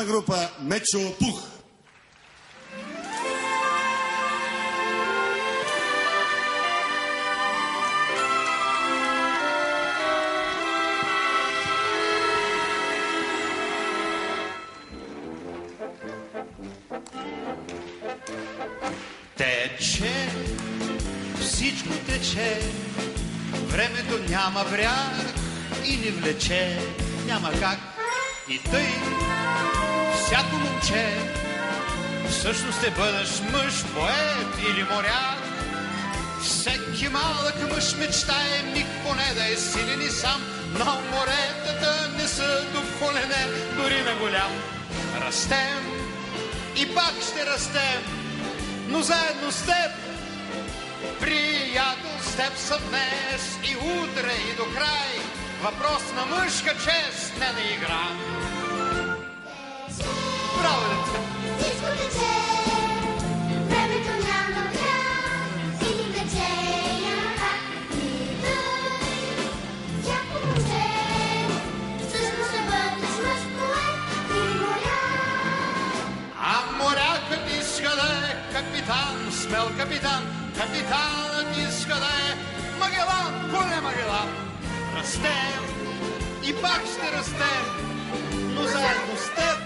група Мечо Пух. Тече, всичко тече, времето няма бряг и ни влече, няма как. И тъй, всяко момче, всъщност ще бъдеш мъж, поет или моряк. Всеки малък мъж мечтае миг поне да е силен и сам, но моретата не са до колене, дори на голям. Растем и пак ще растем, но заедно с теб, приятел, с теб са днес и утре и до край. Въпрос на мъжка чест, не на игра. Браво, дете! Всичко тече, времето няма бряг и ни влече, няма как. И тъй, всяко момче, всъщност ще бъдеш мъж, поет или моряк. А морякът иска да е капитан, смел капитан. Капитанът иска да е Магелан, поне Магелан. Растем и пак ще растем, но заедно с теб,